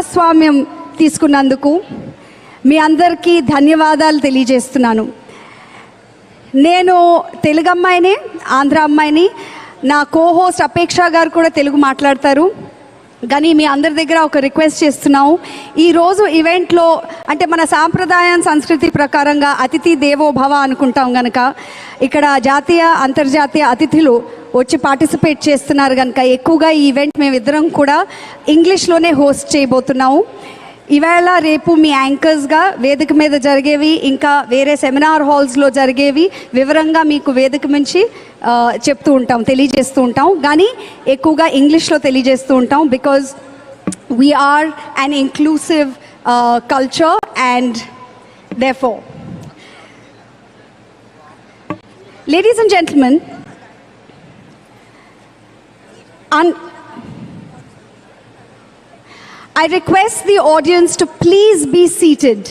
భాగస్వామ్యం తీసుకున్నందుకు మీ అందరికీ ధన్యవాదాలు తెలియజేస్తున్నాను. నేను తెలుగు అమ్మాయిని, ఆంధ్ర అమ్మాయిని. నా కో-హోస్ట్ అపేక్ష గారు కూడా తెలుగు మాట్లాడతారు. కానీ మీ అందరి దగ్గర ఒక రిక్వెస్ట్ చేస్తున్నాము. ఈరోజు ఈవెంట్లో అంటే మన సాంప్రదాయం సంస్కృతి ప్రకారంగా అతిథి దేవో భవ అనుకుంటాం కనుక ఇక్కడ జాతీయ అంతర్జాతీయ అతిథులు వచ్చి పార్టిసిపేట్ చేస్తున్నారు కనుక ఎక్కువగా ఈ ఈవెంట్ మేమిద్దరం కూడా ఇంగ్లీష్లోనే హోస్ట్ చేయబోతున్నాము. ఈవేళ రేపు మీ యాంకర్స్గా వేదిక మీద జరిగేవి ఇంకా వేరే సెమినార్ హాల్స్లో జరిగేవి వివరంగా మీకు వేదిక నుంచి చెప్తూ ఉంటాం, తెలియజేస్తూ ఉంటాం. కానీ ఎక్కువగా ఇంగ్లీష్లో తెలియజేస్తూ ఉంటాం because we are an inclusive culture and therefore, ladies and gentlemen, I request the audience to please be seated.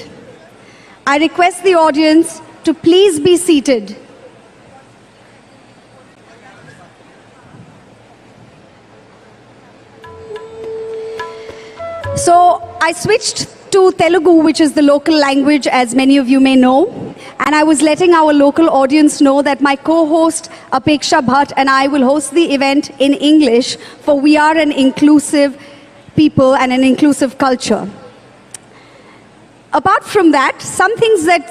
I request the audience to please be seated. So I switched to Telugu, which is the local language, as many of you may know. And I was letting our local audience know that my co-host Apeksha Bhatt and I will host the event in English, for we are an inclusive people and an inclusive culture. Apart from that,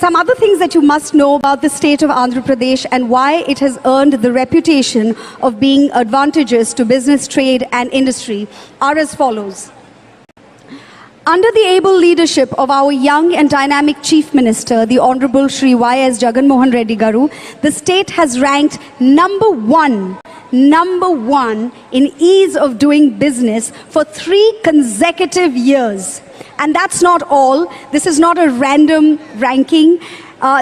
some other things that you must know about the state of Andhra Pradesh and why it has earned the reputation of being advantageous to business, trade and industry are as follows. Under the able leadership of our young and dynamic Chief Minister, the Honorable Shri Y.S. Jagan Mohan Reddy Garu, the state has ranked number one in ease of doing business for 3 consecutive years. And that's not all. This is not a random ranking.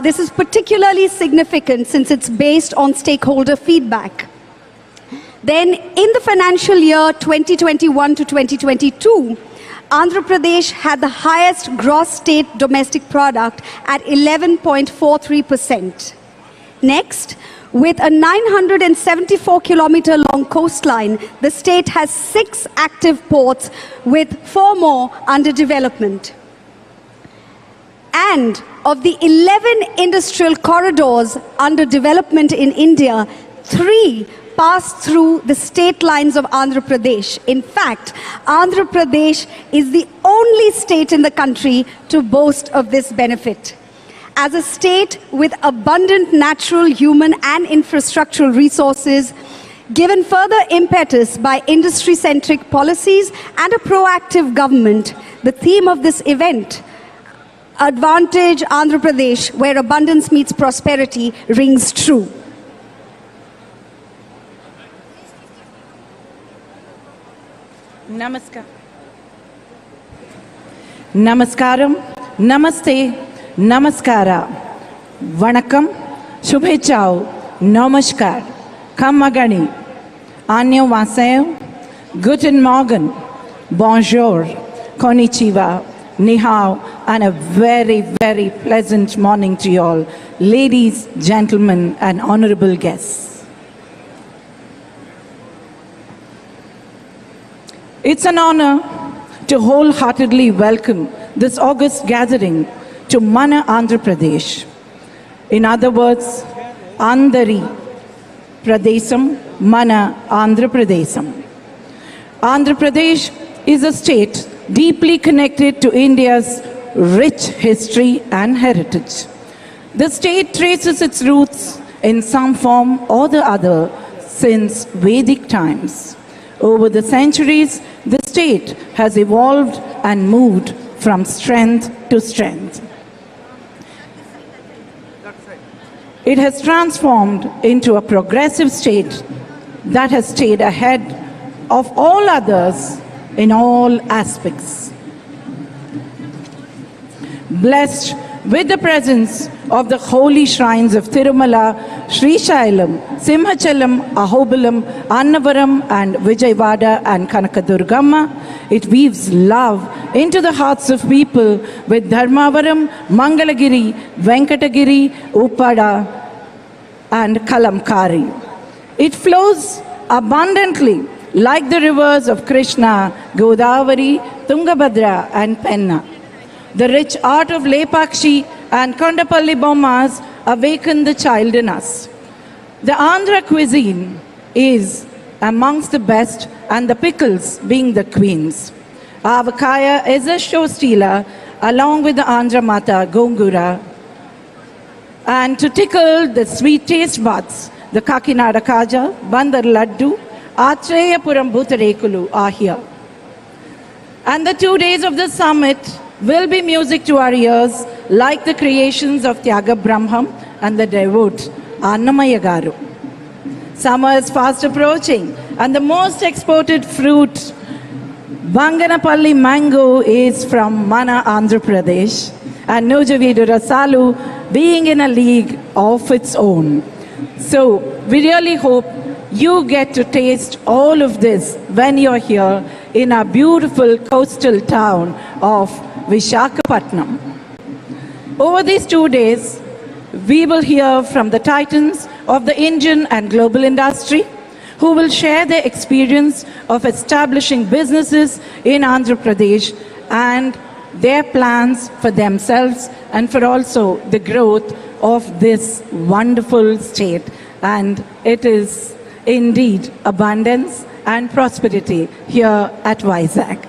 This is particularly significant since it's based on stakeholder feedback. Then in the financial year 2021 to 2022, Andhra Pradesh had the highest gross state domestic product at 11.43%. Next, with a 974-kilometer long coastline, the state has 6 active ports with 4 more under development. And of the 11 industrial corridors under development in India, 3 pass through the state lines of Andhra Pradesh. In fact, Andhra Pradesh is the only state in the country to boast of this benefit. As a state with abundant natural, human and infrastructural resources, given further impetus by industry-centric policies and a proactive government, the theme of this event, Advantage Andhra Pradesh, where abundance meets prosperity, rings true. Namaskaram, Namaste, Namaskara, Vanakkam, Shubhechao, Namaskar, Kamagani, Annyeonghaseyo, Guten Morgen, Bonjour, Konnichiwa, Ni hao, and a very, very pleasant morning to you all, ladies, gentlemen, and honorable guests. It's an honor to wholeheartedly welcome this august gathering to Mana Andhra Pradesh. In other words, Andhari Pradesam, Mana Andhra Pradesam. Andhra Pradesh is a state deeply connected to India's rich history and heritage. The state traces its roots in some form or the other since Vedic times. Over the centuries, the state has evolved and moved from strength to strength. It has transformed into a progressive state that has stayed ahead of all others in all aspects. Blessed with the presence of the holy shrines of Tirumala, Srishailam, Simhachalam, Ahobilam, Annavaram and Vijayawada and Kanakadurgamma, it weaves love into the hearts of people with Dharmavaram, Mangalagiri, Venkatagiri, Upada and Kalamkari. It flows abundantly like the rivers of Krishna, Godavari, Tungabhadra, and Penna. The rich art of Lepakshi and Kondapalli Bommas awaken the child in us. The Andhra cuisine is amongst the best, and the pickles being the queens. Avakaya is a show stealer along with the Andhra Mata Gongura. And to tickle the sweet taste buds, the Kakinada Kaja, Bandar Laddu, Atreyapuram Bhutarekulu are here. And the 2 days of the summit will be music to our ears, like the creations of Tyaga Brahmam and the devote Annamaya Garu. Summer is fast approaching, and the most exported fruit, Banganapalli mango, is from Mana, Andhra Pradesh, and Nujavidu Rasalu being in a league of its own. So we really hope you get to taste all of this when you're here in our beautiful coastal town of Visakhapatnam. Over these 2 days, we will hear from the titans of the Indian and global industry who will share their experience of establishing businesses in Andhra Pradesh and their plans for themselves and for also the growth of this wonderful state. And it is indeed abundance and prosperity here at Vizag.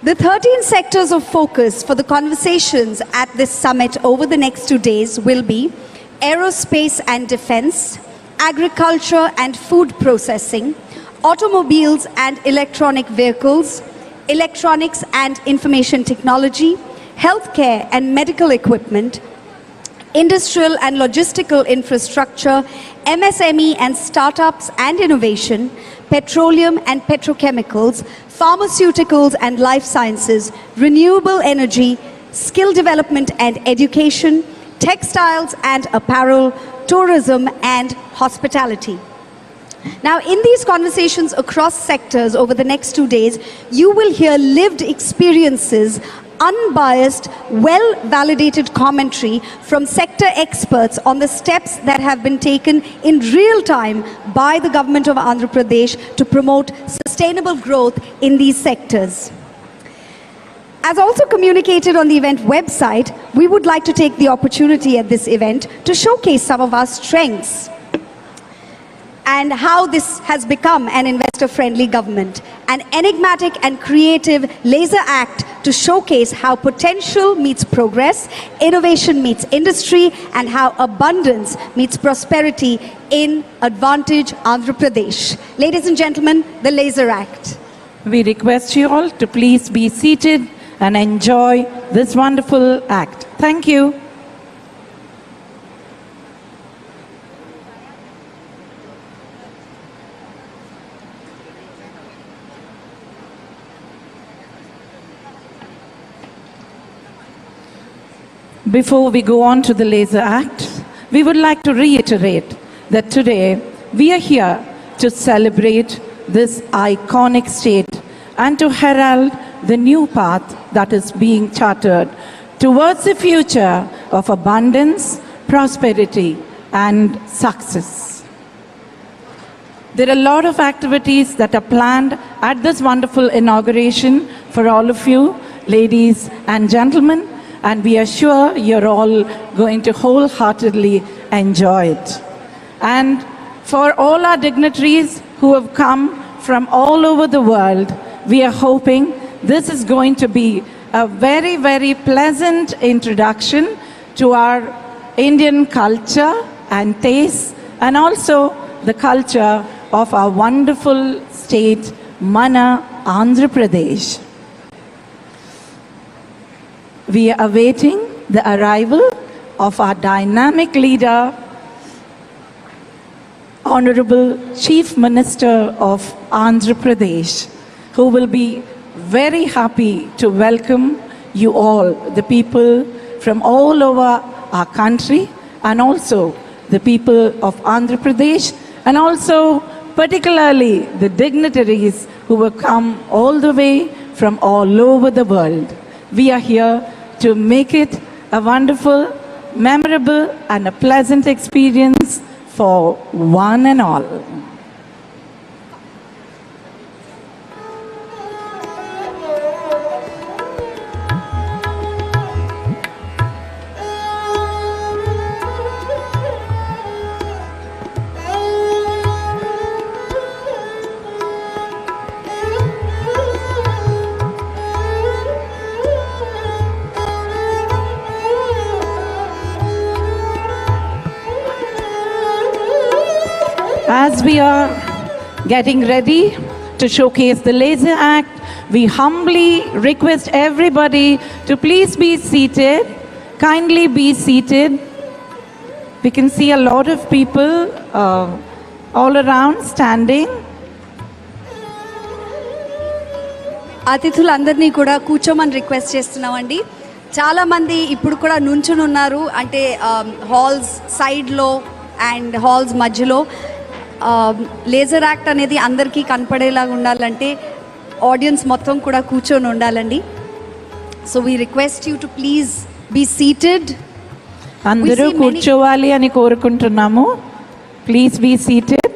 The 13 sectors of focus for the conversations at this summit over the next 2 days will be aerospace and defense, agriculture and food processing, automobiles and electronic vehicles, electronics and information technology, healthcare and medical equipment, industrial and logistical infrastructure, MSME and startups and innovation, petroleum and petrochemicals, pharmaceuticals and life sciences, renewable energy, skill development and education, textiles and apparel, tourism and hospitality. Now, in these conversations across sectors over the next 2 days, you will hear lived experiences, unbiased, well-validated commentary from sector experts on the steps that have been taken in real time by the government of Andhra Pradesh to promote sustainable growth in these sectors. As also communicated on the event website, we would like to take the opportunity at this event to showcase some of our strengths and how this has become an investor-friendly government. An enigmatic and creative laser act to showcase how potential meets progress, innovation meets industry, and how abundance meets prosperity in Advantage Andhra Pradesh. Ladies and gentlemen, the laser act. We request you all to please be seated and enjoy this wonderful act. Thank you. Before we go on to the laser act, we would like to reiterate that today we are here to celebrate this iconic state and to herald the new path that is being chartered towards a future of abundance, prosperity, and success. There are a lot of activities that are planned at this wonderful inauguration for all of you, ladies and gentlemen, and we are sure you're all going to wholeheartedly enjoy it. And for all our dignitaries who have come from all over the world, we are hoping this is going to be a very, very pleasant introduction to our Indian culture and taste, and also the culture of our wonderful state, Mana, Andhra Pradesh. We are awaiting the arrival of our dynamic leader, Honorable Chief Minister of Andhra Pradesh, who will be very happy to welcome you all, the people from all over our country, and also the people of Andhra Pradesh, and also particularly the dignitaries who have come all the way from all over the world. We are here to make it a wonderful, memorable, and a pleasant experience for one and all. As we are getting ready to showcase the laser act, we humbly request everybody to please be seated. Kindly be seated. We can see a lot of people all around standing. అతిథులందరినీ కూడా కూర్చోమని request చేస్తున్నామండి. చాలామంది ఇప్పుడు కూడా నుంచుని ఉన్నారు, అంటే halls సైడ్లో అండ్ హాల్స్ మధ్యలో. లేజర్ యాక్ట్ అనేది అందరికీ కనపడేలాగా ఉండాలంటే ఆడియన్స్ మొత్తం కూడా కూర్చొని ఉండాలండి. So we request you to please be seated. అందరూ కూర్చోవాలి అని కోరుకుంటున్నాము. Please be seated.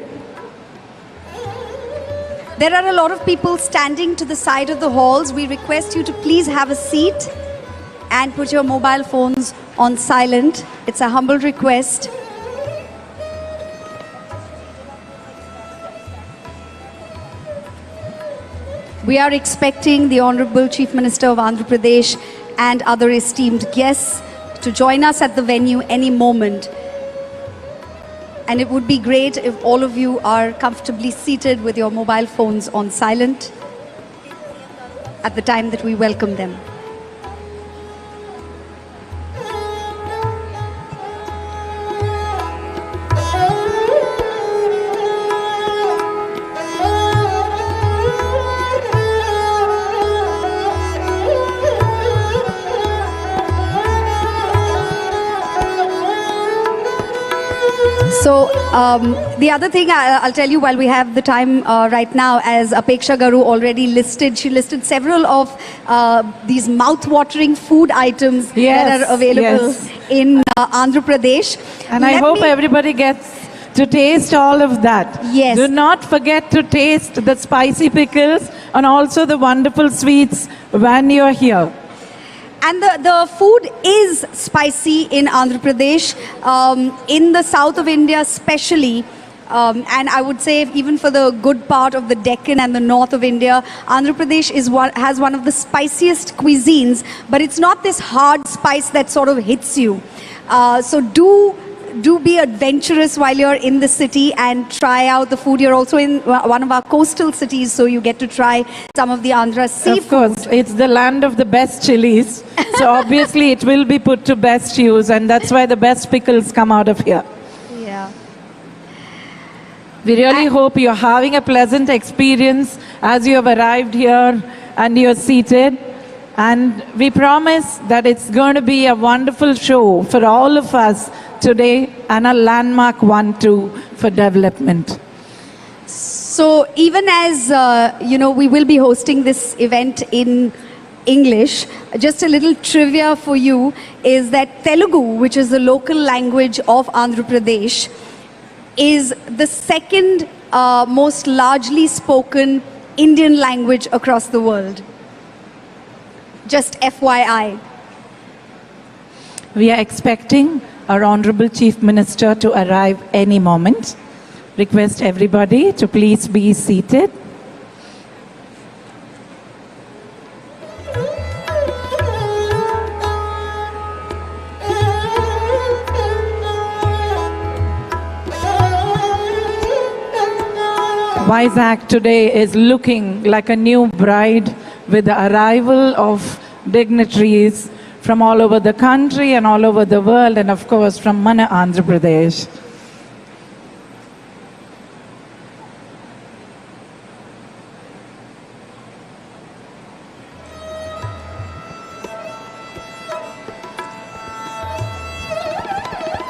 There are a lot of people standing to the side of the halls. We request you to please have a seat and put your mobile phones on silent. It's a humble request. We are expecting the Honorable Chief Minister of Andhra Pradesh and other esteemed guests to join us at the venue any moment. And it would be great if all of you are comfortably seated with your mobile phones on silent at the time that we welcome them. So the other thing I'll tell you while we have the time right now, as Apeksha Garu already listed, she listed several of these mouth-watering food items that are available in Andhra Pradesh. And I hope everybody gets to taste all of that. Yes. Do not forget to taste the spicy pickles and also the wonderful sweets when you're here. And the food is spicy in Andhra Pradesh, in the south of India especially, and I would say even for the good part of the Deccan and the north of India, Andhra Pradesh has one of the spiciest cuisines, but it's not this hard spice that sort of hits you. So do be adventurous while you're in the city and try out the food. You're also in one of our coastal cities, so you get to try some of the Andhra seafood. Of course, it's the land of the best chilies. So obviously it will be put to best use, and that's why the best pickles come out of here. Yeah. We really hope you're having a pleasant experience as you have arrived here and you're seated. And we promise that it's going to be a wonderful show for all of us today and a landmark one too for development. So even as, we will be hosting this event in English, just a little trivia for you is that Telugu, which is the local language of Andhra Pradesh, is the second most largely spoken Indian language across the world. Just FYI. We are expecting our Honorable Chief Minister to arrive any moment. Request everybody to please be seated. Vizag today is looking like a new bride with the arrival of dignitaries from all over the country and all over the world, and of course from Mana Andhra Pradesh.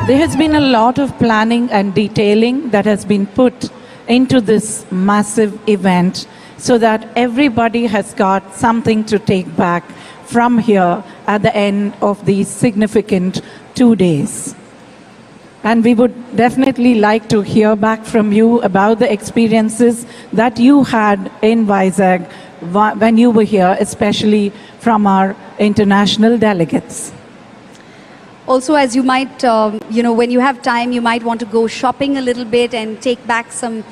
There has been a lot of planning and detailing that has been put into this massive event so that everybody has got something to take back from here at the end of these significant 2 days. And we would definitely like to hear back from you about the experiences that you had in Vizag when you were here, especially from our international delegates. Also, as you might, when you have time, you might want to go shopping a little bit and take back some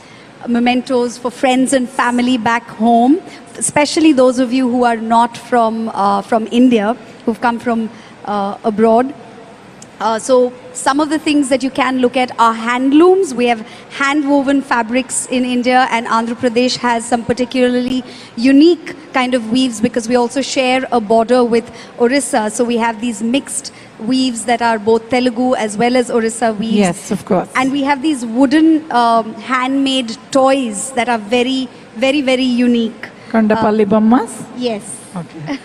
mementos for friends and family back home, especially those of you who are not from India, who've come from abroad. So some of the things that you can look at are handlooms. We have hand-woven fabrics in India, and Andhra Pradesh has some particularly unique kind of weaves because we also share a border with Orissa. So we have these mixed weaves that are both Telugu as well as Orissa weaves. Yes, of course. And we have these wooden handmade toys that are very, very, very unique. Kandapalli Bommas? Yes. Okay.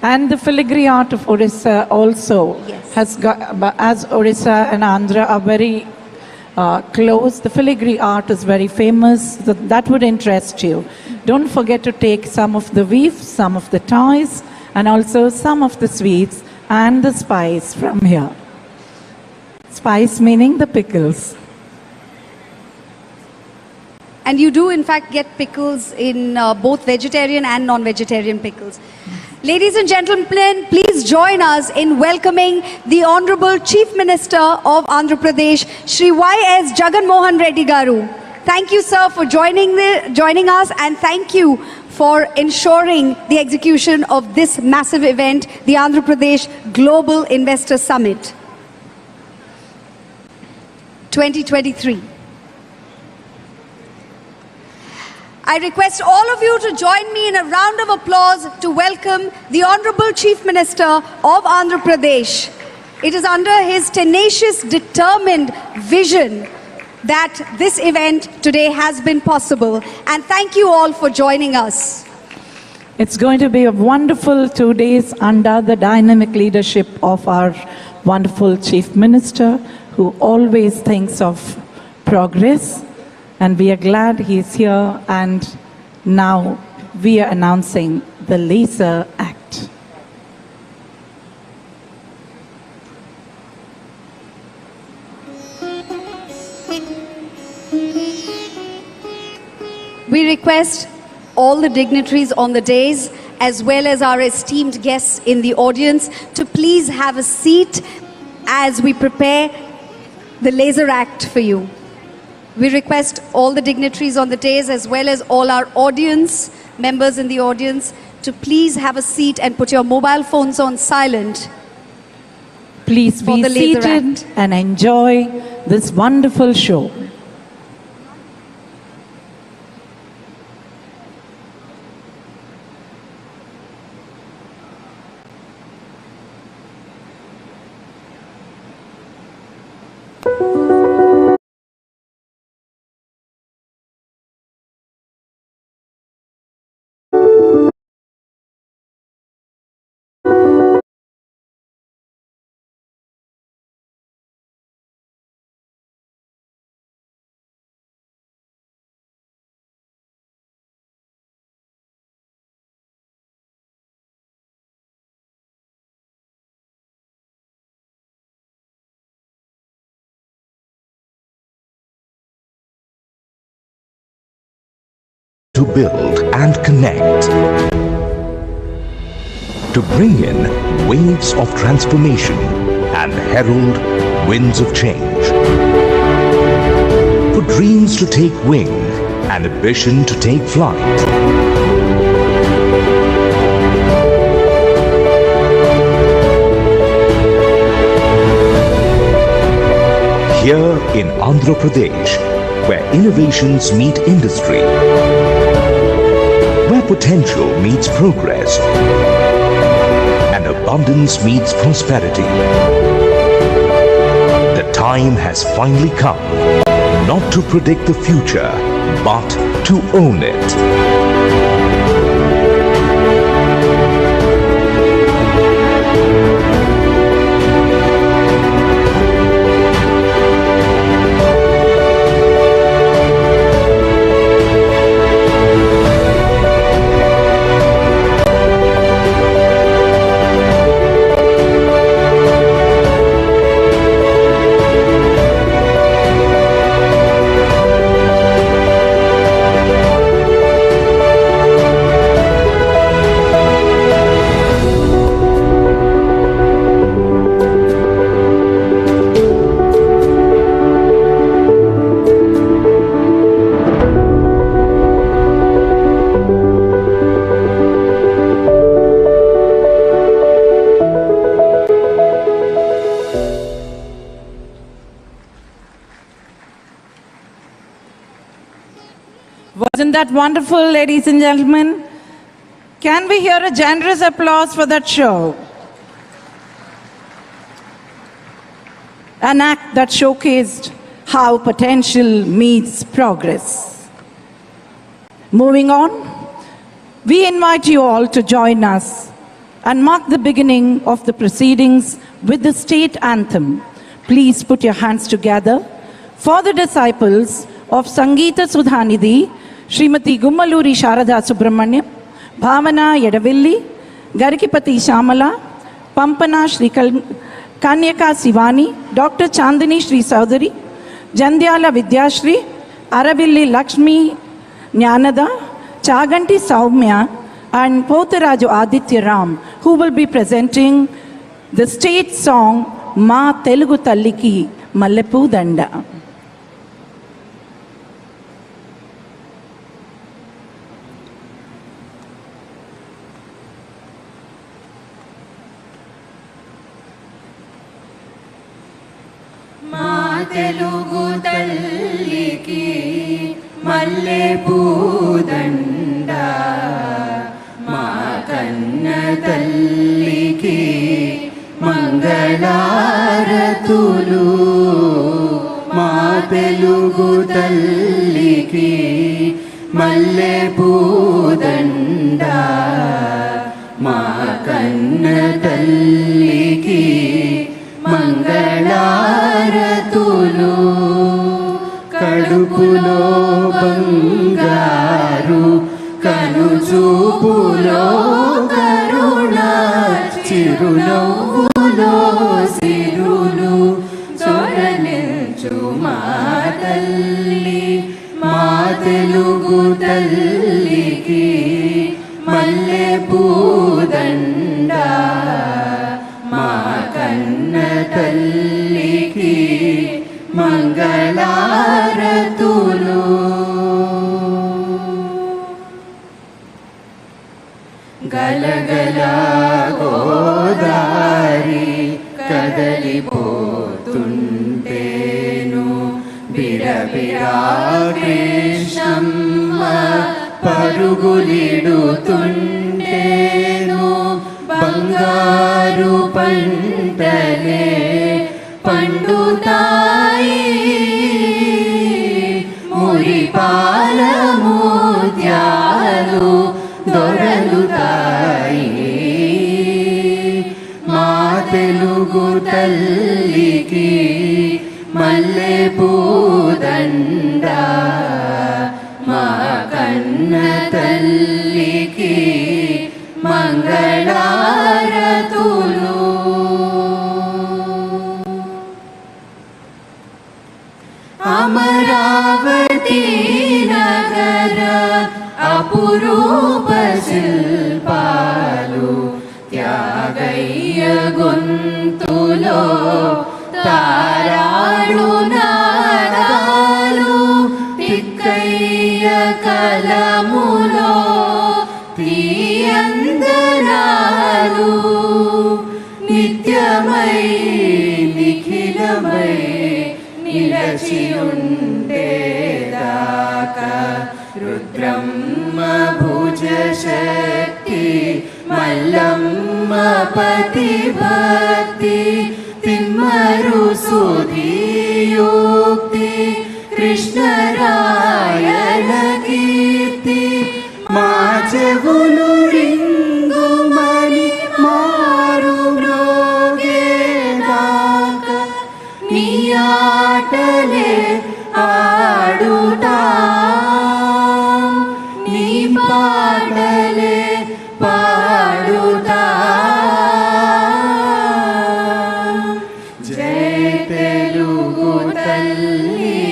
And the filigree art of Orissa also Yes. has got, as Orissa and Andhra are very close, the filigree art is very famous. That would interest you. Don't forget to take some of the weaves, some of the toys, and also some of the sweets and the spice from here. Spice meaning the pickles. And you do, in fact, get pickles in both vegetarian and non-vegetarian pickles. Ladies and gentlemen, please join us in welcoming the Honorable Chief Minister of Andhra Pradesh, Shri Y.S. Jagan Mohan Reddy Garu. Thank you, sir, for joining us, and thank you for ensuring the execution of this massive event, the Andhra Pradesh Global Investor Summit 2023. I request all of you to join me in a round of applause to welcome the Honorable Chief Minister of Andhra Pradesh. It is under his tenacious, determined vision that this event today has been possible. And thank you all for joining us. It's going to be a wonderful 2 days under the dynamic leadership of our wonderful Chief Minister, who always thinks of progress. And we are glad he's here, and now we are announcing the Laser Act. We request all the dignitaries on the dais, as well as our esteemed guests in the audience, to please have a seat as we prepare the Laser Act for you. We request all the dignitaries on the dais, as well as all our audience, members in the audience, to please have a seat and put your mobile phones on silent. Please For be the Laser seated Act. and enjoy this wonderful show. To build and connect, to bring in waves of transformation and herald winds of change, for dreams to take wing and ambition to take flight. Here in Andhra Pradesh, where innovations meet industry, where potential meets progress and abundance meets prosperity, the time has finally come not to predict the future, but to own it. that wonderful, ladies and gentlemen? Can we hear a generous applause for that show? An act that showcased how potential meets progress. Moving on, we invite you all to join us and mark the beginning of the proceedings with the state anthem. Please put your hands together for the disciples of Sangeeta Sudhanidhi, Srimati Gummaluri Sharada Subramanyam, Bhavana Yedavilli, Garikipati Shamala, Pampana Shri Kanyaka Sivani, Dr. Chandini Shri Saudari, Jandyala Vidyashri, Aravilli Lakshmi Jnanada, Chaganti Saumya, and Potharaju Aditya Ram, who will be presenting the state song Ma Telugu Talliki Mallepu Danda. మా తెలుగు తల్లికి మల్లెపూ దండ, మా కన్న తల్లికి మంగళారతులు. మా తెలుగు తల్లికి మల్లెపూ దండ, మా కన్న తల్లికి మంగళారతులు. కడుపులో బంగారు, కనుచూపులో కరుణ, చిరునవ్వులో సిరులు చొరనిల్చు మా తల్లి. మా తెలుగు తల్లికి మల్లెపూ దండ, మా కన్న తల్లికి మంగళారతులు. గలగల గోదారి కదలిపోతుంటేను, బిరబిరా కృష్ణమ్మ పరుగులిడుతుంటేను. బంగారు పంటలే పండుతాయి, మురిపాల ముత్యాలు దొరలుతాయి. మా తెలుగు తల్లికి మల్లెపూ దండ, మా కన్న తల్లికి మంగళారతులు. అమరావతి నగర అపురూప శిల్పాలు, త్యాగయ్య గొంతులో తారాడు నాదాలు, తిక్కయ్య కలములో తీయందరాలు. నిత్యమై నిఖిలమై నిలచి ఉండేదాకా, రుద్రమ్మ భుజ శక్తి, మల్లమ్మ పతి భక్తి, తిమ్మరు సుధీయోక్తి, కృష్ణరాయణ కీర్తి. మా చెవులు రింగుమని మారు మ్రోగేదాకా, నీ ఆటలే ఆడుతా, నీ పాటలే పాడుతా. జై తెలుగు తల్లి,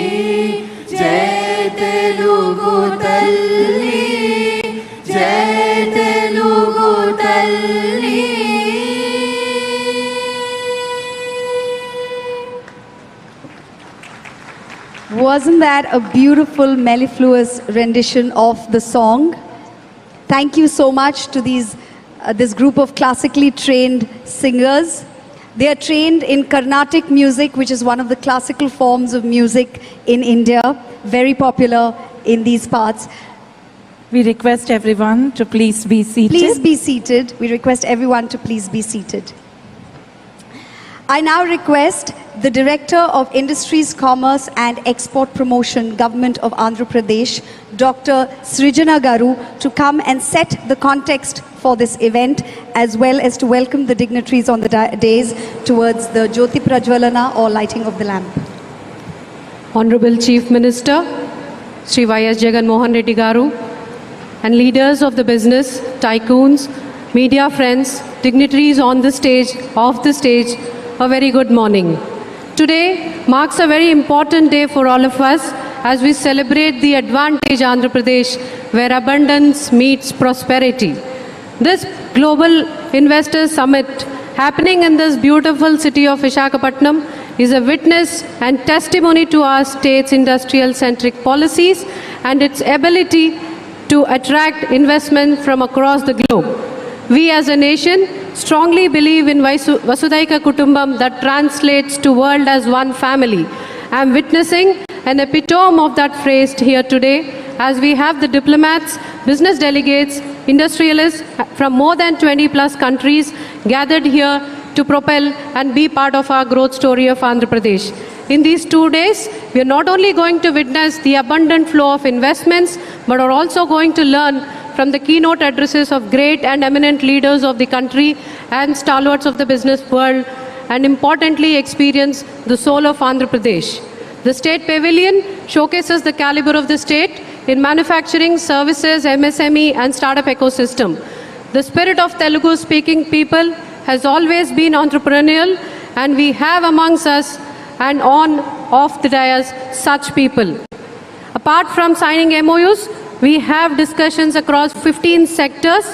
జై తెలుగు తల్లి, జై తెలుగు తల్లి. Wasn't that a beautiful mellifluous rendition of the song? Thank you so much to this group of classically trained singers. They are trained in Carnatic music, which is one of the classical forms of music in India, very popular in these parts. We request everyone to please be seated. Please be seated. We request everyone to please be seated. I now request the Director of Industries, Commerce and Export Promotion, Government of Andhra Pradesh, Dr. Srijana Garu, to come and set the context for this event, as well as to welcome the dignitaries on the days towards the Jyoti Prajwalana or lighting of the lamp. Honorable Chief Minister, Sri Y.S. Jagan Mohan Reddy Garu, and leaders of the business, tycoons, media friends, dignitaries on the stage, off the stage, a very good morning. Today marks a very important day for all of us as we celebrate the Advantage Andhra Pradesh, where abundance meets prosperity. This Global Investors Summit happening in this beautiful city of Visakhapatnam is a witness and testimony to our state's industrial-centric policies and its ability to attract investment from across the globe. We as a nation strongly believe in Vasudhaiva Kutumbam that translates to world as one family. I am witnessing an epitome of that phrase here today as we have the diplomats, business delegates, industrialists from more than 20 plus countries gathered here to propel and be part of our growth story of Andhra Pradesh. In these 2 days, we are not only going to witness the abundant flow of investments, but are also going to learn from the keynote addresses of great and eminent leaders of the country and stalwarts of the business world, and importantly experience the soul of Andhra Pradesh. The State Pavilion showcases the caliber of the state in manufacturing, services, MSME and startup ecosystem. The spirit of Telugu speaking people has always been entrepreneurial, and we have amongst us and on off the dais such people. Apart from signing MOUs, we have discussions across 15 sectors.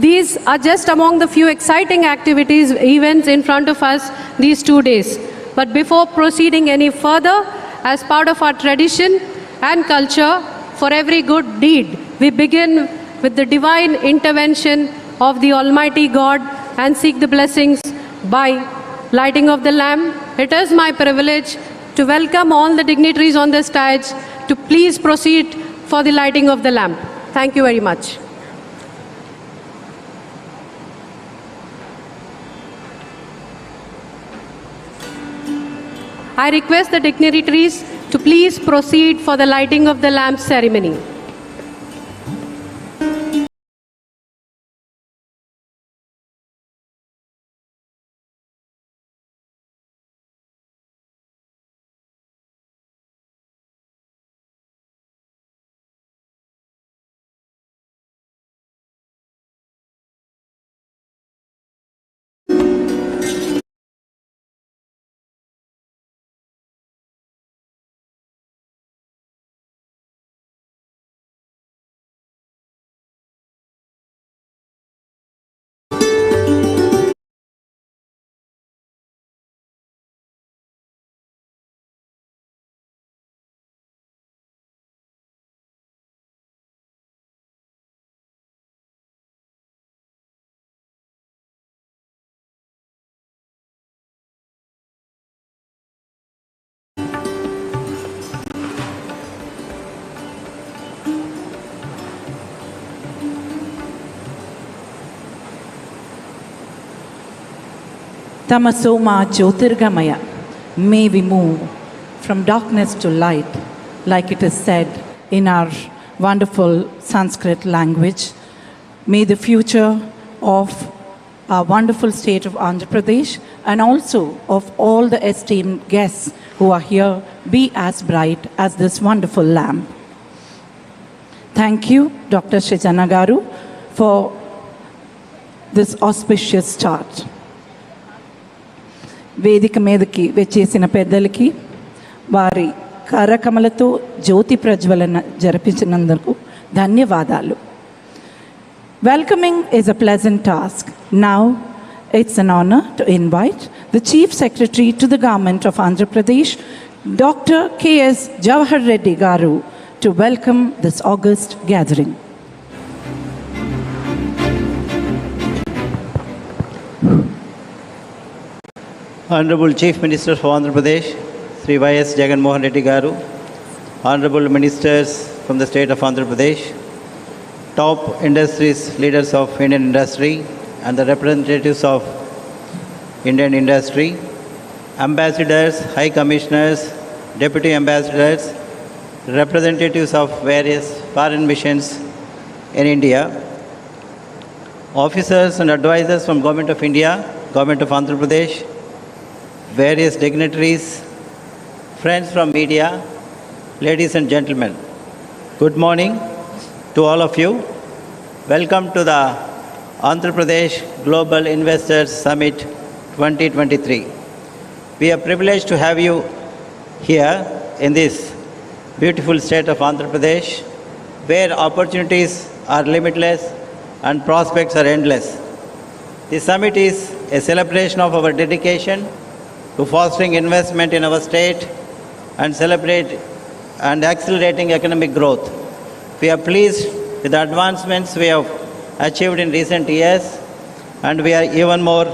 These are just among the few exciting activities, events in front of us these 2 days. But before proceeding any further, as part of our tradition and culture, for every good deed, we begin with the divine intervention of the Almighty God and seek the blessings by lighting of the lamp. It is my privilege to welcome all the dignitaries on the stage to please proceed for the lighting of the lamp. Thank you very much. I request the dignitaries to please proceed for the lighting of the lamp ceremony. Tamasoma Jyotirgamaya, may we move from darkness to light, like it is said in our wonderful Sanskrit language. May the future of our wonderful state of Andhra Pradesh and also of all the esteemed guests who are here be as bright as this wonderful lamp. Thank you, Dr. Srijana Garu, for this auspicious start. వేదిక మీదకి వచ్చేసిన పెద్దలకి వారి కరకమలతో జ్యోతి ప్రజ్వలన జరిపించినందుకు ధన్యవాదాలు. Welcoming is a pleasant task. Now it's an honor to invite the Chief Secretary to the Government of Andhra Pradesh, Dr. K.S. Jawahar Reddy Garu, to welcome this august gathering. Honorable Chief Minister of Andhra Pradesh, Sri Y.S. Jagan Mohan Reddy Garu, Honorable Ministers from the State of Andhra Pradesh, top industries, leaders of Indian industry, and the representatives of Indian industry, ambassadors, high commissioners, deputy ambassadors, representatives of various foreign missions in India, officers and advisors from Government of India, Government of Andhra Pradesh, various dignitaries, friends from media, ladies and gentlemen. Good morning to all of you. Welcome to the Andhra Pradesh Global Investors Summit 2023. We are privileged to have you here in this beautiful state of Andhra Pradesh, where opportunities are limitless and prospects are endless. The summit is a celebration of our dedication to fostering investment in our state and celebrate and accelerating economic growth. We are pleased with the advancements we have achieved in recent years, and we are even more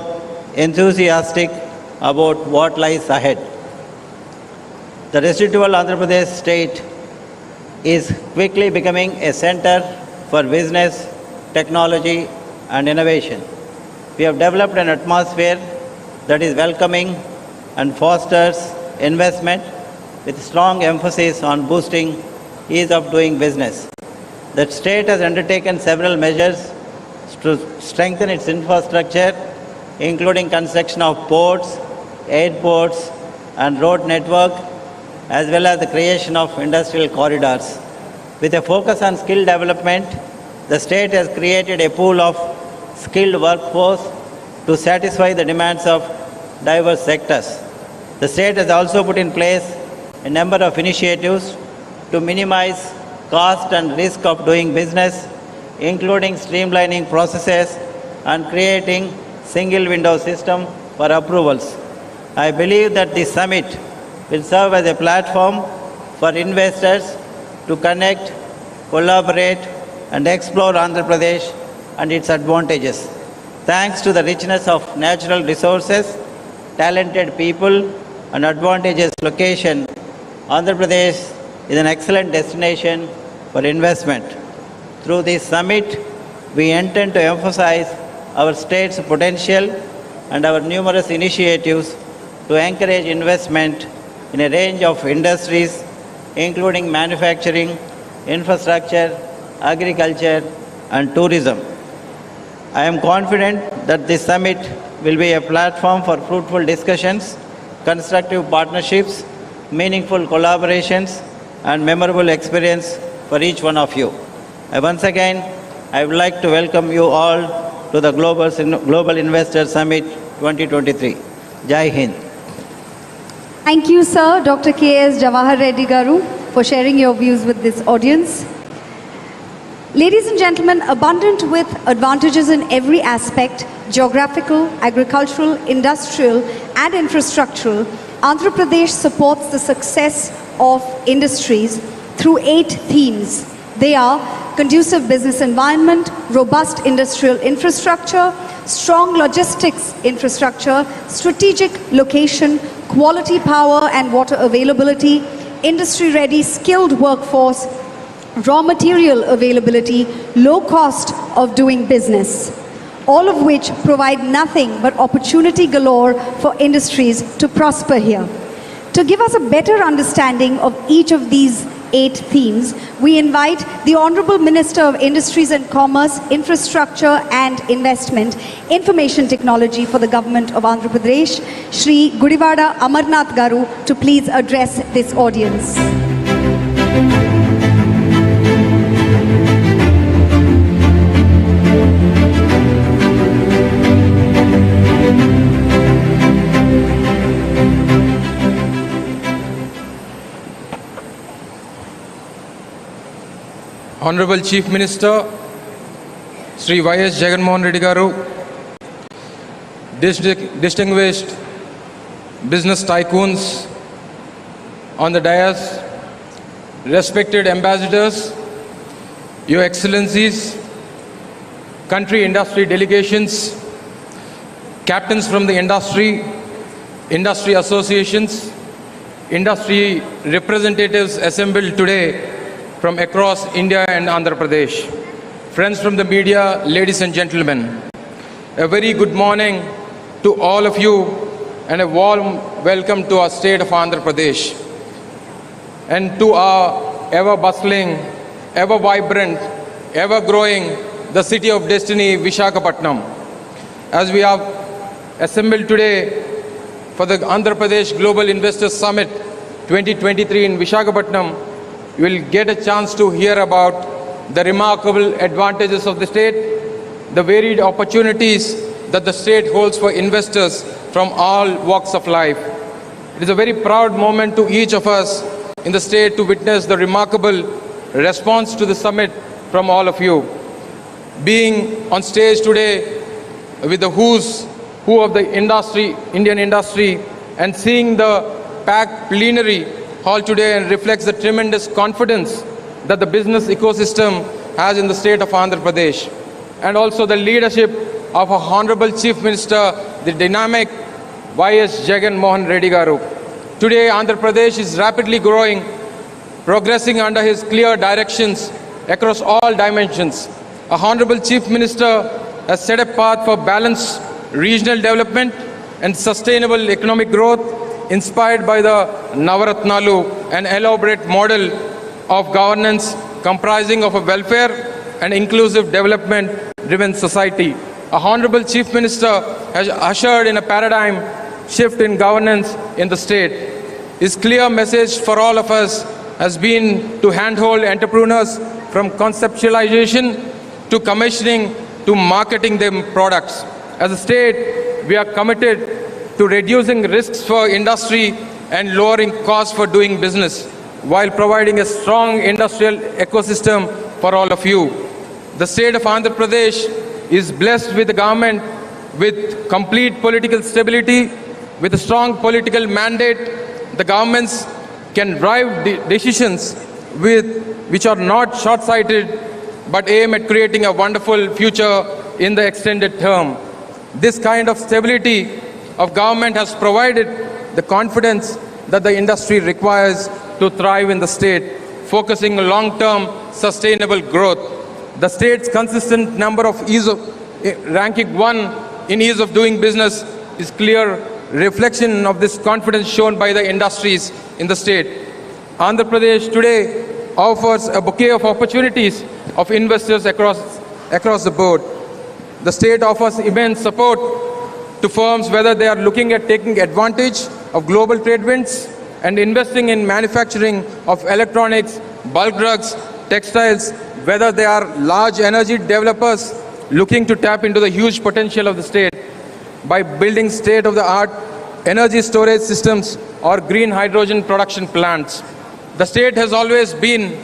enthusiastic about what lies ahead. The residual Andhra Pradesh state is quickly becoming a center for business, technology, and innovation. We have developed an atmosphere that is welcoming and fosters investment with strong emphasis on boosting ease of doing business. The state has undertaken several measures to strengthen its infrastructure, including construction of ports, airports, and road network, as well as the creation of industrial corridors. With a focus on skill development, the state has created a pool of skilled workforce to satisfy the demands of diverse sectors. The state has also put in place a number of initiatives to minimize cost and risk of doing business, including streamlining processes and creating single window system for approvals. I believe that this summit will serve as a platform for investors to connect, collaborate, and explore Andhra Pradesh and its advantages. Thanks to the richness of natural resources, talented people, and advantageous location, Andhra Pradesh is an excellent destination for investment. Through this summit, we intend to emphasize our state's potential and our numerous initiatives to encourage investment in a range of industries, including manufacturing, infrastructure, agriculture, and tourism. I am confident that this summit will be a platform for fruitful discussions, constructive partnerships, meaningful collaborations, and memorable experience for each one of you. Once again, I would like to welcome you all to the Global Investor Summit 2023. Jai Hind. Thank you, sir, Dr. K.S. Jawahar Reddy Garu, for sharing your views with this audience. Ladies and gentlemen, abundant with advantages in every aspect, geographical, agricultural, industrial, and infrastructural, Andhra Pradesh supports the success of industries through 8 themes. They are conducive business environment, robust industrial infrastructure, strong logistics infrastructure, strategic location, quality power and water availability, industry-ready skilled workforce, raw material availability, low cost of doing business, all of which provide nothing but opportunity galore for industries to prosper here. To give us a better understanding of each of these 8 themes, we invite the Honorable Minister of Industries and Commerce, Infrastructure and Investment, Information Technology for the Government of Andhra Pradesh, Shri Gudivada Amarnath Garu, to please address this audience. Honorable Chief Minister, Sri Y.S. Jagannath Reddy Garu, distinguished business tycoons on the dais, respected ambassadors, Your Excellencies, country industry delegations, captains from the industry, industry associations, industry representatives assembled today from across India and Andhra Pradesh. friends from the media, ladies and gentlemen. A very good morning to all of you and a warm welcome to our state of Andhra Pradesh and to our ever bustling, ever vibrant, ever growing, the city of destiny, Visakhapatnam. As we have assembled today for the Andhra Pradesh Global Investors Summit 2023 in Visakhapatnam, you will get a chance to hear about the remarkable advantages of the state, the varied opportunities that the state holds for investors from all walks of life. It is a very proud moment to each of us in the state to witness the remarkable response to the summit from all of you. Being on stage today with the who's who of the industry, Indian industry, and seeing the packed plenary hall today and reflects the tremendous confidence that the business ecosystem has in the state of Andhra Pradesh, and also the leadership of our Honorable Chief Minister, the dynamic Y.S. Jagan Mohan Reddy Garu. Today, Andhra Pradesh is rapidly growing, progressing under his clear directions across all dimensions. Our Honorable Chief Minister has set a path for balanced regional development and sustainable economic growth inspired by the Navaratnalu, an elaborate model of governance comprising of a welfare and inclusive development-driven society. Our Honorable Chief Minister has ushered in a paradigm shift in governance in the state. His clear message for all of us has been to handhold entrepreneurs from conceptualization to commissioning to marketing their products. As a state, we are committed to reducing risks for industry and lowering costs for doing business, while providing a strong industrial ecosystem for all of you. The state of Andhra Pradesh is blessed with a government with complete political stability, with a strong political mandate. The governments can drive decisions which are not short-sighted, but aim at creating a wonderful future in the extended term. This kind of stability of government has provided the confidence that the industry requires to thrive in the state, focusing on long-term sustainable growth. The state's consistent number of ranking 1 in ease of doing business is clear reflection of this confidence shown by the industries in the state. Andhra Pradesh today offers a bouquet of opportunities of investors across the board. The state offers immense support to firms whether they are looking at taking advantage of global trade winds and investing in manufacturing of electronics, bulk drugs, textiles, whether they are large energy developers looking to tap into the huge potential of the state by building state-of-the-art energy storage systems or green hydrogen production plants. The state has always been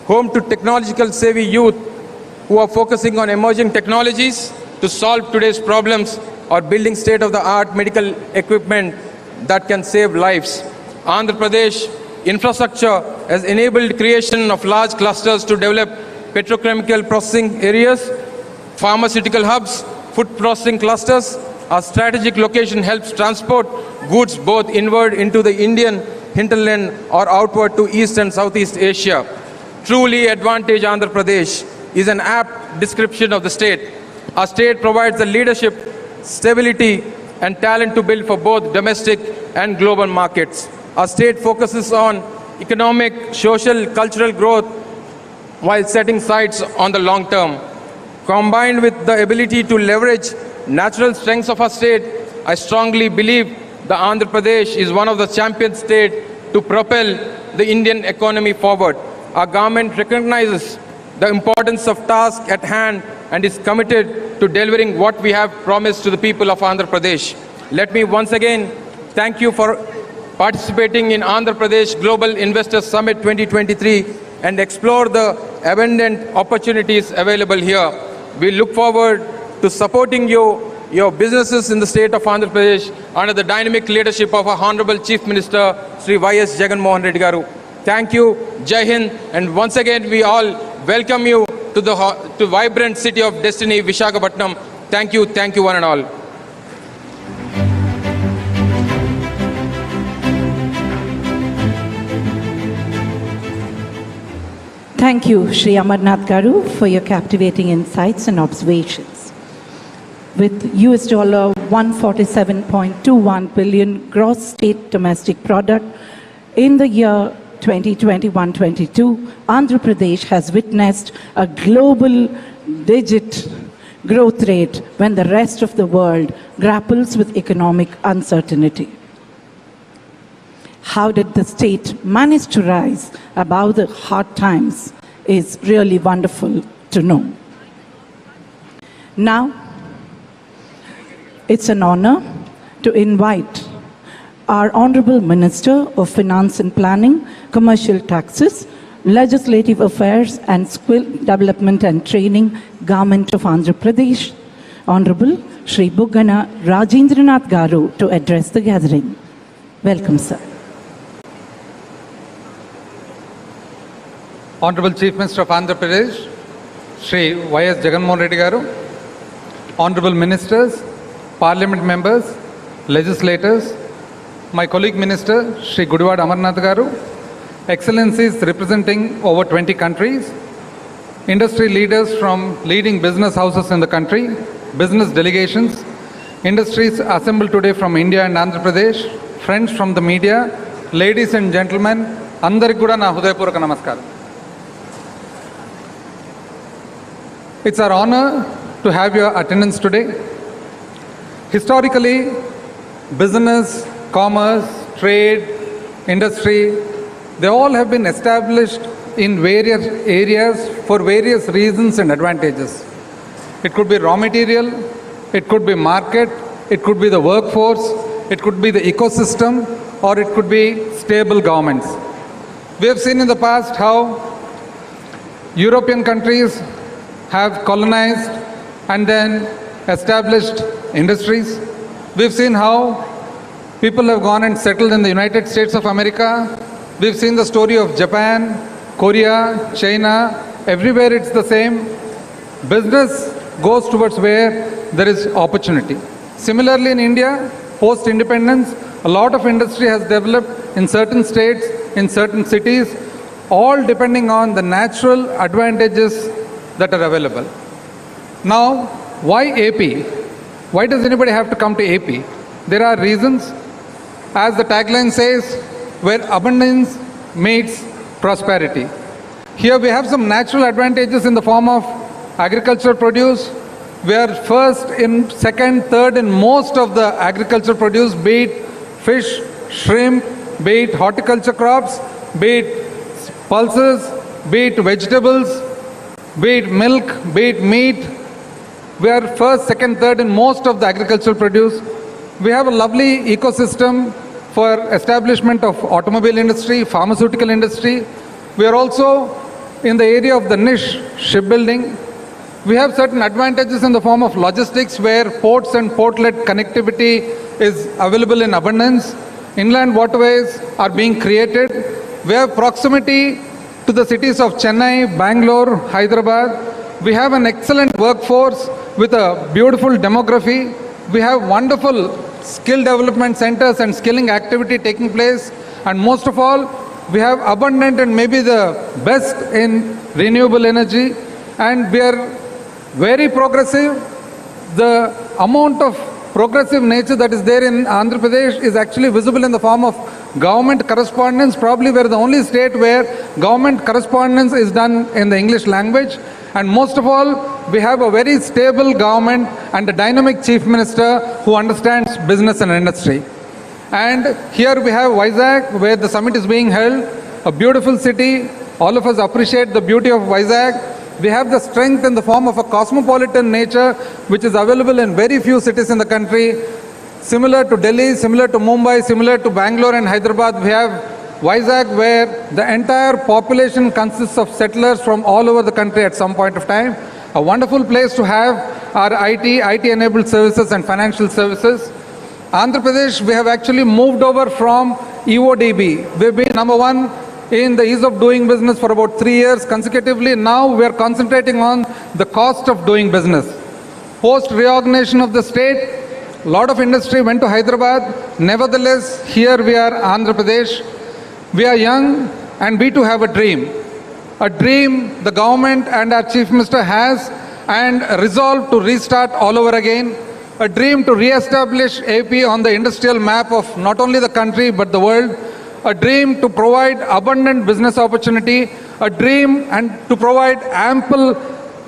home to technological savvy youth who are focusing on emerging technologies to solve today's problems or building state-of-the-art medical equipment that can save lives. Andhra Pradesh infrastructure has enabled creation of large clusters to develop petrochemical processing areas, pharmaceutical hubs, food processing clusters. Our strategic location helps transport goods both inward into the Indian hinterland or outward to East and Southeast Asia. Truly advantage Andhra Pradesh is an apt description of the state. Our state provides the leadership, stability, and talent to build for both domestic and global markets. Our state focuses on economic, social, cultural growth while setting sights on the long term. Combined with the ability to leverage natural strengths of our state, I strongly believe the Andhra Pradesh is one of the champion states to propel the Indian economy forward. Our government recognizes the importance of task at hand and is committed to delivering what we have promised to the people of Andhra Pradesh. Let me once again thank you for participating in Andhra Pradesh Global Investors Summit 2023 and explore the abundant opportunities available here. We look forward to supporting your businesses in the state of Andhra Pradesh under the dynamic leadership of our Honorable Chief Minister, Sri Y.S. Jagan Mohan Reddy Garu. Thank you, Jai Hind, and once again we all welcome you to vibrant city of destiny, Visakhapatnam. Thank you one and all. Thank you, Shri Amarnath Garu, for your captivating insights and observations. With US dollar 147.21 billion gross state domestic product in the year 2021-22, Andhra Pradesh has witnessed a global digit growth rate when the rest of the world grapples with economic uncertainty. How did the state manage to rise above the hard times is really wonderful to know. Now, it's an honor to invite our Honorable Minister of Finance and Planning, Commercial Taxes, Legislative Affairs and Skill Development and Training, Government of Andhra Pradesh, Honorable Shri Buggana Rajendranath Garu, to address the gathering. Welcome, sir. Honorable Chief Minister of Andhra Pradesh, Shri Y.S. Jagannath Reddy Garu, Honorable Ministers, Parliament Members, Legislators, my colleague Minister, Shri Gudiwada Amarnath Garu, Excellencies representing over 20 countries, industry leaders from leading business houses in the country, business delegations, industries assembled today from India and Andhra Pradesh, friends from the media, ladies and gentlemen, andariki kuda na hudayapurvaka namaskaram. It's our honor to have your attendance today. Historically, business, commerce, trade, industry, they all have been established in various areas for various reasons and advantages. It could be raw material, it could be market, it could be the workforce, it could be the ecosystem, or it could be stable governments. We have seen in the past how European countries have colonized and then established industries. We've seen how people have gone and settled in the United States of America. We've seen the story of Japan, Korea, China. Everywhere it's the same. Business goes towards where there is opportunity. Similarly in India, post-independence, a lot of industry has developed in certain states, in certain cities, all depending on the natural advantages that are available. Now, why AP? Why does anybody have to come to AP? There are reasons. As the tagline says, where abundance meets prosperity. Here we have some natural advantages in the form of agricultural produce. We are first in second, third in most of the agricultural produce, be it fish, shrimp, be it horticulture crops, be it pulses, be it vegetables, be it milk, be it meat. We are first, second, third in most of the agricultural produce. We have a lovely ecosystem for establishment of automobile industry, pharmaceutical industry. We are also in the area of the niche shipbuilding. We have certain advantages in the form of logistics where ports and port-led connectivity is available in abundance. Inland waterways are being created. We have proximity to the cities of Chennai, Bangalore, Hyderabad. We have an excellent workforce with a beautiful demography. We have wonderful skill development centers and skilling activity taking place. And most of all, we have abundant and maybe the best in renewable energy. And we are very progressive. The amount of progressive nature that is there in Andhra Pradesh is actually visible in the form of government correspondence. Probably we're the only state where government correspondence is done in the English language. And most of all, we have a very stable government and a dynamic chief minister who understands business and industry. And here we have Vizag, where the summit is being held, a beautiful city. All of us appreciate the beauty of Vizag. We have the strength in the form of a cosmopolitan nature, which is available in very few cities in the country. Similar to Delhi, similar to Mumbai, similar to Bangalore and Hyderabad, we have Vizag, where the entire population consists of settlers from all over the country at some point of time. A wonderful place to have our IT-enabled services and financial services. Andhra Pradesh, we have actually moved over from EODB. We've been number one in the ease of doing business for about 3 years consecutively. Now we are concentrating on the cost of doing business. Post reorganization of the state, a lot of industry went to Hyderabad. Nevertheless, here we are, Andhra Pradesh. We are young and we too have a dream. a dream the government and our Chief Minister has and resolve to restart all over again, a dream to re-establish AP on the industrial map of not only the country but the world, a dream to provide abundant business opportunity, a dream and to provide ample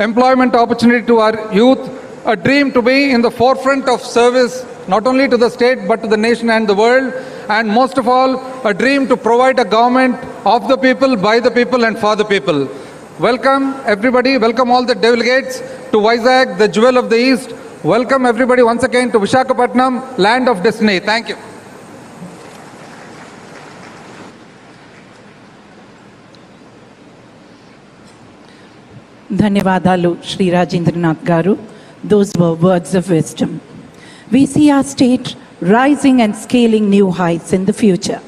employment opportunity to our youth, a dream to be in the forefront of service not only to the state but to the nation and the world, and most of all, a dream to provide a government of the people, by the people and for the people. Welcome everybody, welcome all the delegates to Vizag, the jewel of the East. Welcome everybody once again to Visakhapatnam, land of destiny. Thank you. Dhanyavadalu Shri Rajendranath Garu. Those were words of wisdom. We see our state rising and scaling new heights in the future.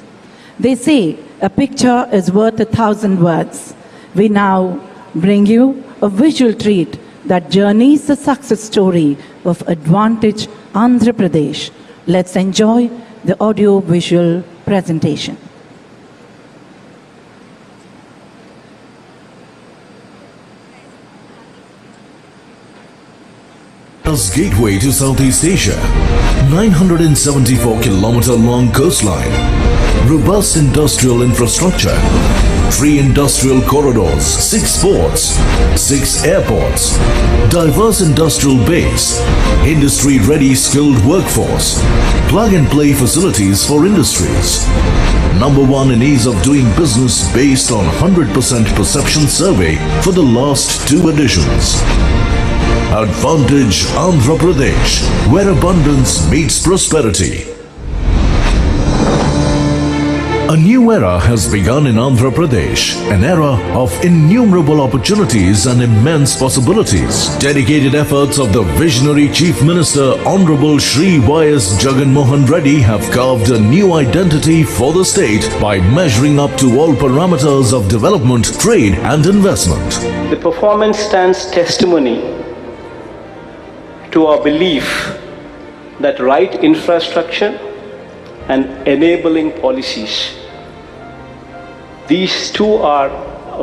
They say a picture is worth 1,000 words. We now bring you a visual treat that journeys the success story of Advantage Andhra Pradesh. Let's enjoy the audio-visual presentation. Gateway to Southeast Asia, 974-kilometer long coastline, robust industrial infrastructure, 3 industrial corridors, 6 ports, 6 airports, diverse industrial base, industry-ready skilled workforce, plug-and-play facilities for industries. Number 1 in ease of doing business based on 100% perception survey for the last 2 editions. Advantage Andhra Pradesh, where abundance meets prosperity. A new era has begun in Andhra Pradesh, an era of innumerable opportunities and immense possibilities. Dedicated efforts of the visionary Chief Minister Honorable Shri Y.S. Jagan Mohan Reddy have carved a new identity for the state by measuring up to all parameters of development, trade and investment. The performance stands testimony to our belief that right infrastructure and enabling policies, these two are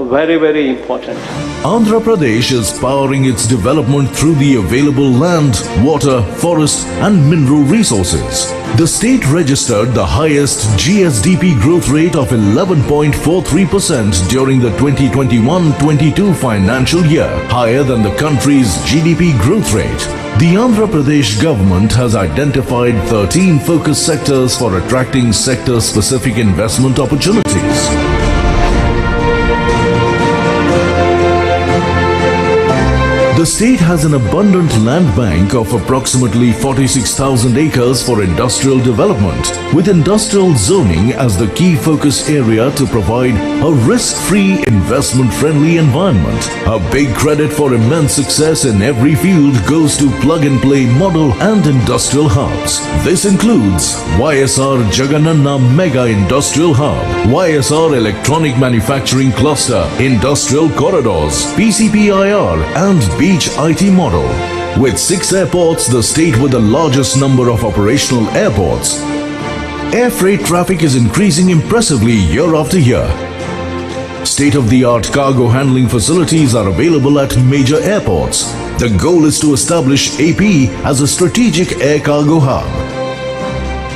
very, very important. Andhra Pradesh is powering its development through the available land, water, forest and mineral resources. The state registered the highest GSDP growth rate of 11.43% during the 2021-22 financial year, higher than the country's GDP growth rate. The Andhra Pradesh government has identified 13 focus sectors for attracting sector-specific investment opportunities. The state has an abundant land bank of approximately 46,000 acres for industrial development, with industrial zoning as the key focus area to provide a risk-free, investment-friendly environment. A big credit for immense success in every field goes to plug-and-play model and industrial hubs. This includes YSR Jagananna Mega Industrial Hub, YSR Electronic Manufacturing Cluster, Industrial Corridors, PCPIR and Beach IT model. With 6 airports, the state with the largest number of operational airports, air freight traffic is increasing impressively year after year. State-of-the-art cargo handling facilities are available at major airports. The goal is to establish AP as a strategic air cargo hub.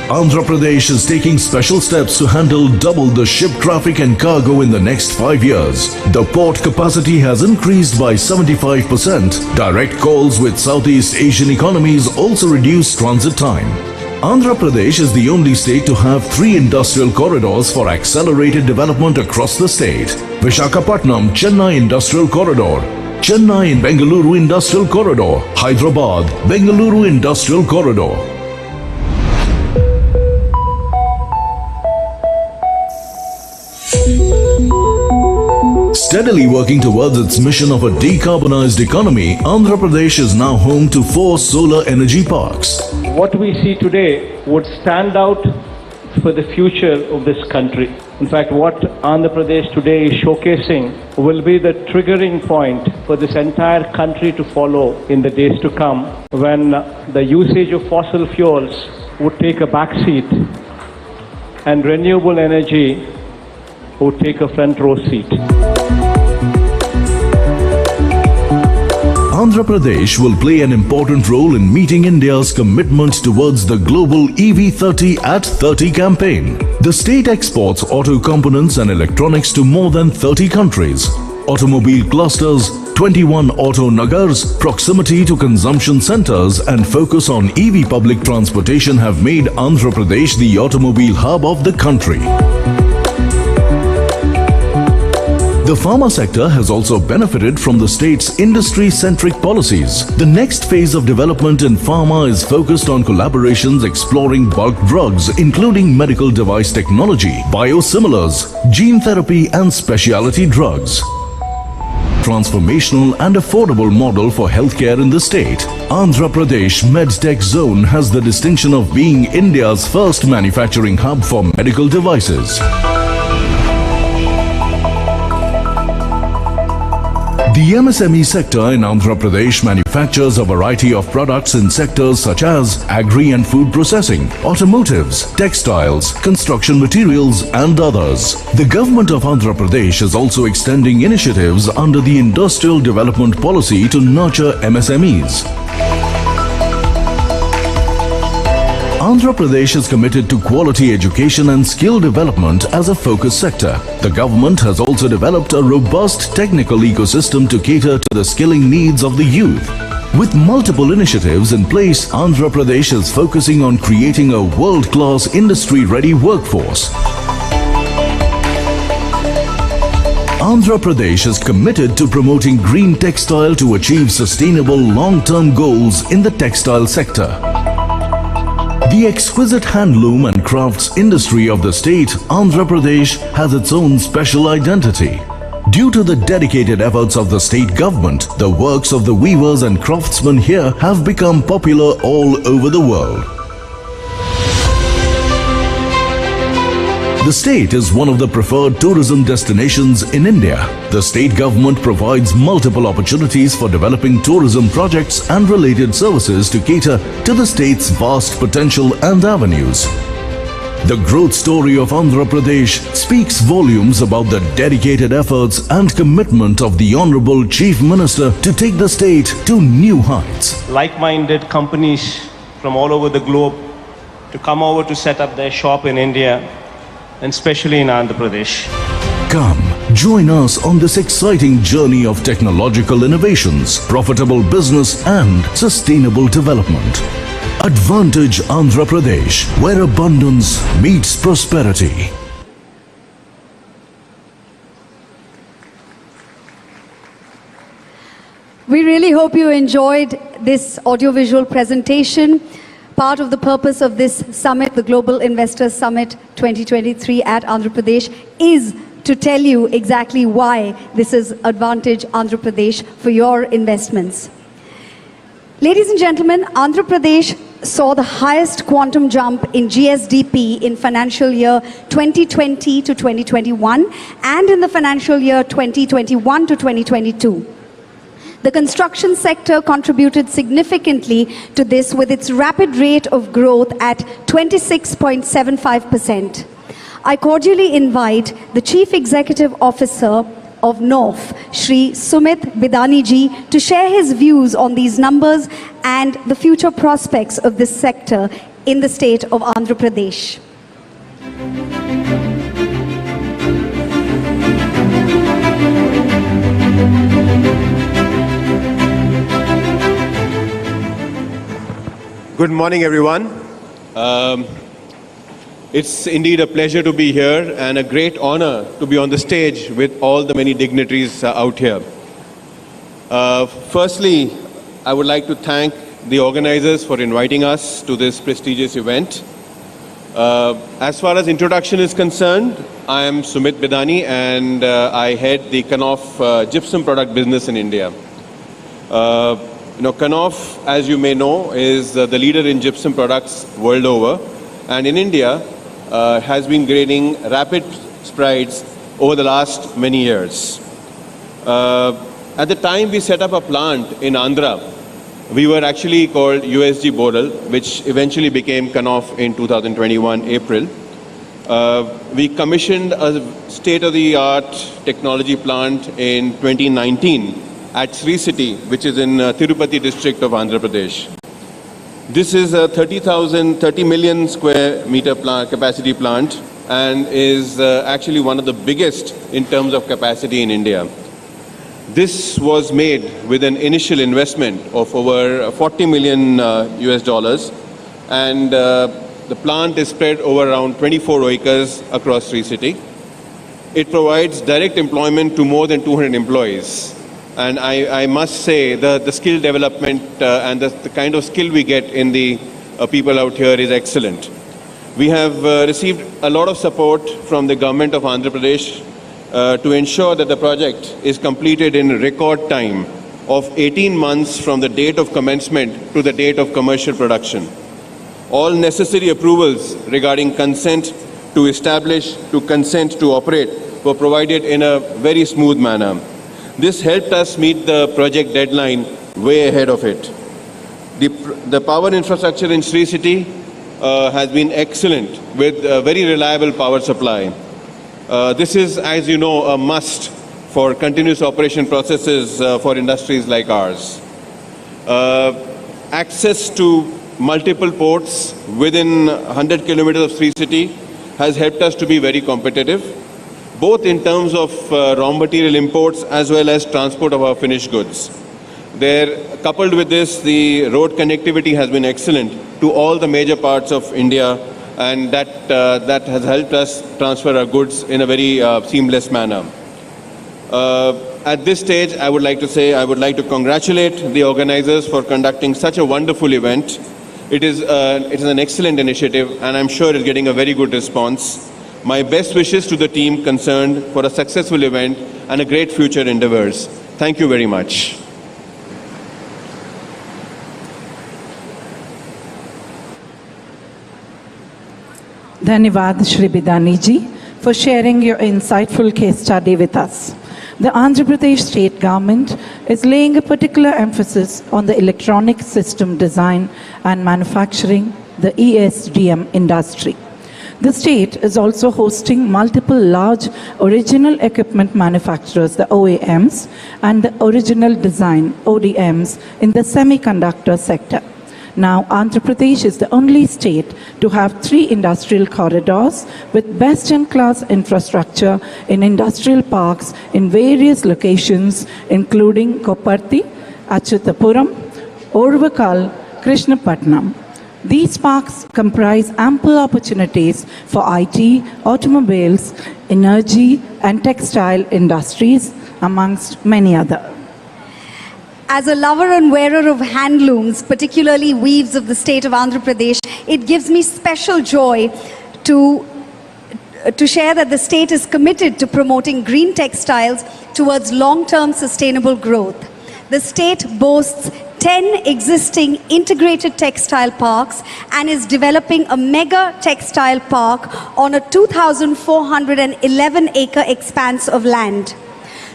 Andhra Pradesh is taking special steps to handle double the ship traffic and cargo in the next 5 years. The port capacity has increased by 75%. Direct calls with Southeast Asian economies also reduce transit time. Andhra Pradesh is the only state to have 3 industrial corridors for accelerated development across the state. Visakhapatnam Chennai Industrial Corridor, Chennai and Bengaluru Industrial Corridor, Hyderabad Bengaluru Industrial Corridor. Steadily working towards its mission of a decarbonized economy, Andhra Pradesh is now home to 4 solar energy parks. What we see today would stand out for the future of this country. In fact, what Andhra Pradesh today is showcasing will be the triggering point for this entire country to follow in the days to come, when the usage of fossil fuels would take a backseat and renewable energy would take a front row seat. Andhra Pradesh will play an important role in meeting India's commitment towards the global EV30 at 30 campaign. The state exports auto components and electronics to more than 30 countries. Automobile clusters, 21 auto nagars, proximity to consumption centers and focus on EV public transportation have made Andhra Pradesh the automobile hub of the country. The pharma sector has also benefited from the state's industry-centric policies. The next phase of development in pharma is focused on collaborations exploring bulk drugs, including medical device technology, biosimilars, gene therapy and specialty drugs. Transformational and affordable model for healthcare in the state. Andhra Pradesh MedTech Zone has the distinction of being India's first manufacturing hub for medical devices. The MSME sector in Andhra Pradesh manufactures a variety of products in sectors such as agri and food processing, automotives, textiles, construction materials and others. The government of Andhra Pradesh is also extending initiatives under the Industrial Development Policy to nurture MSMEs. Andhra Pradesh is committed to quality education and skill development as a focus sector. The government has also developed a robust technical ecosystem to cater to the skilling needs of the youth. With multiple initiatives in place, Andhra Pradesh is focusing on creating a world-class industry-ready workforce. Andhra Pradesh is committed to promoting green textile to achieve sustainable long-term goals in the textile sector. The exquisite handloom and crafts industry of the state, Andhra Pradesh, has its own special identity. Due to the dedicated efforts of the state government, the works of the weavers and craftsmen here have become popular all over the world. The state is one of the preferred tourism destinations in India. The state government provides multiple opportunities for developing tourism projects and related services to cater to the state's vast potential and avenues. The growth story of Andhra Pradesh speaks volumes about the dedicated efforts and commitment of the Honorable Chief Minister to take the state to new heights. Like-minded companies from all over the globe to come over to set up their shop in India, and especially in Andhra Pradesh. Come, join us on this exciting journey of technological innovations, profitable business and sustainable development. Advantage Andhra Pradesh, where abundance meets prosperity. We really hope you enjoyed this audiovisual presentation. Part of the purpose of this summit, the Global Investors Summit 2023 at Andhra Pradesh, is to tell you exactly why this is Advantage Andhra Pradesh for your investments. Ladies and gentlemen, Andhra Pradesh saw the highest quantum jump in GSDP in financial year 2020 to 2021 and in the financial year 2021 to 2022. The construction sector contributed significantly to this with its rapid rate of growth at 26.75%. I cordially invite the Chief Executive Officer of NOF, Shri Sumit Bidani ji, to share his views on these numbers and the future prospects of this sector in the state of Andhra Pradesh. Good morning, everyone. It's indeed a pleasure to be here and a great honor to be on the stage with all the many dignitaries out here. Firstly, I would like to thank the organizers for inviting us to this prestigious event. As far as introduction is concerned, I am Sumit Bidani and I head the Kanoff gypsum product business in India. Kanoff, as you may know, is the leader in gypsum products world over, and in India has been gaining rapid strides over the last many years. At the time we set up a plant in Andhra, we were actually called USG Boral, which eventually became Kanoff in 2021 April. We commissioned a state-of-the-art technology plant in 2019 at Sri City, which is in Tirupati district of Andhra Pradesh. This is a 30 million square meter capacity plant and is actually one of the biggest in terms of capacity in India. This was made with an initial investment of over 40 million US dollars, and the plant is spread over around 24 acres across Sri City. It provides direct employment to more than 200 employees. And I must say the skill development and the kind of skill we get in the people out here is excellent. We have received a lot of support from the government of Andhra Pradesh to ensure that the project is completed in record time of 18 months from the date of commencement to the date of commercial production. All necessary approvals regarding consent to establish, to consent to operate were provided in a very smooth manner. This helped us meet the project deadline way ahead of it. The power infrastructure in Sri City has been excellent with very reliable power supply. This is, as you know, a must for continuous operation processes for industries like ours. Access to multiple ports within 100 kilometers of Sri City has helped us to be very competitive, both in terms of raw material imports as well as transport of our finished goods. Coupled with this, the road connectivity has been excellent to all the major parts of India, and that has helped us transfer our goods in a very seamless manner. At this stage, I would like to congratulate the organizers for conducting such a wonderful event. It is an excellent initiative, and I'm sure it's getting a very good response. My best wishes to the team concerned for a successful event and a great future endeavors. Thank you very much. Dhanyavad Shri Bidani ji for sharing your insightful case study with us. The Andhra Pradesh state government is laying a particular emphasis on the electronic system design and manufacturing, the ESDM industry. The state is also hosting multiple large original equipment manufacturers, the OEMs, and the original design, ODMs, in the semiconductor sector. Now, Andhra Pradesh is the only state to have 3 industrial corridors with best-in-class infrastructure in industrial parks in various locations, including Kopparthi, Achyutapuram, Orvakal, Krishnapatnam. These parks comprise ample opportunities for IT, automobiles, energy, and textile industries, amongst many others. As a lover and wearer of handlooms, particularly weaves of the state of Andhra Pradesh, it gives me special joy to share that the state is committed to promoting green textiles towards long-term sustainable growth. The state boasts 10 existing integrated textile parks and is developing a mega textile park on a 2,411-acre expanse of land.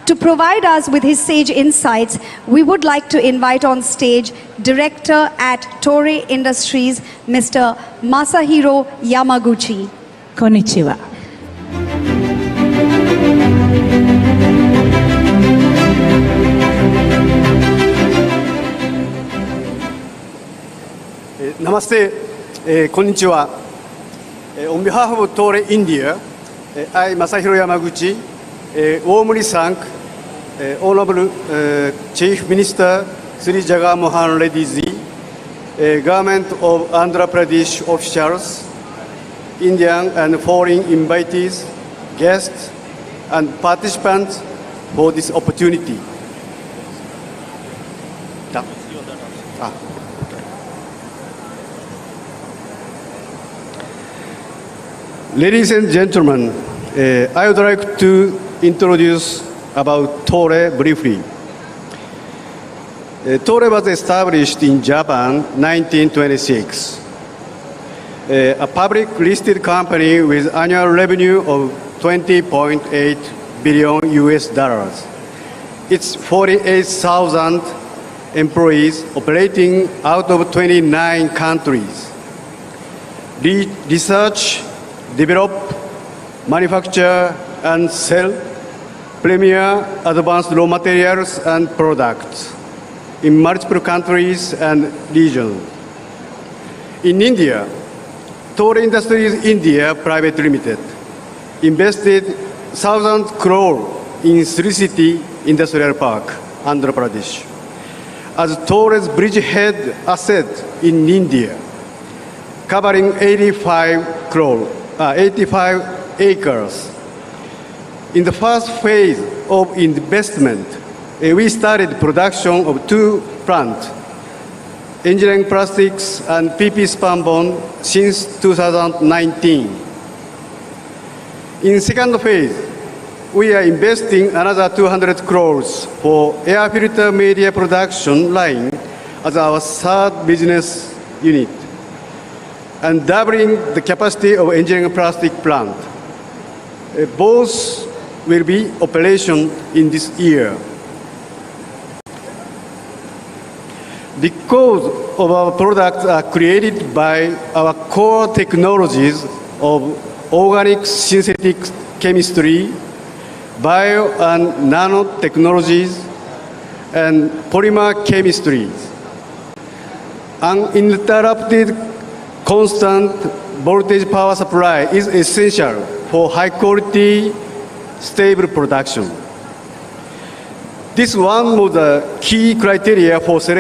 To provide us with his sage insights, we would like to invite on stage Director at Toray Industries, Mr. Masahiro Yamaguchi. Konnichiwa. Namaste, konnichiwa. On behalf of Toray India, I, Masahiro Yamaguchi, warmly thank Honorable Chief Minister Sri Jagan Mohan Reddy Ji, Government of Andhra Pradesh officials, Indian and foreign invitees, guests, and participants for this opportunity. Ladies and gentlemen, I would like to introduce about Toray briefly. Toray was established in Japan 1926. A public listed company with annual revenue of 20.8 billion US dollars. It's 48,000 employees operating out of 29 countries. Research, develop, manufacture, and sell premier advanced raw materials and products in multiple countries and regions. In India, Tore Industries India Private Limited invested 1,000 crore in Sri City Industrial Park, Andhra Pradesh, as Tore's bridgehead asset in India, covering 85 acres. In the first phase of investment, we started production of 2 plants, engineering plastics and PP spunbond, since 2019. In second phase, we are investing another 200 crores for air filter media production line as our third business unit, and doubling the capacity of engineering plastic plant. Both will be operation in this year. Because of our products are created by our core technologies of organic synthetic chemistry, bio and nanotechnologies, and polymer chemistries. Uninterrupted constant voltage power supply is essential for high quality, stable production. This is one of the key criteria for selection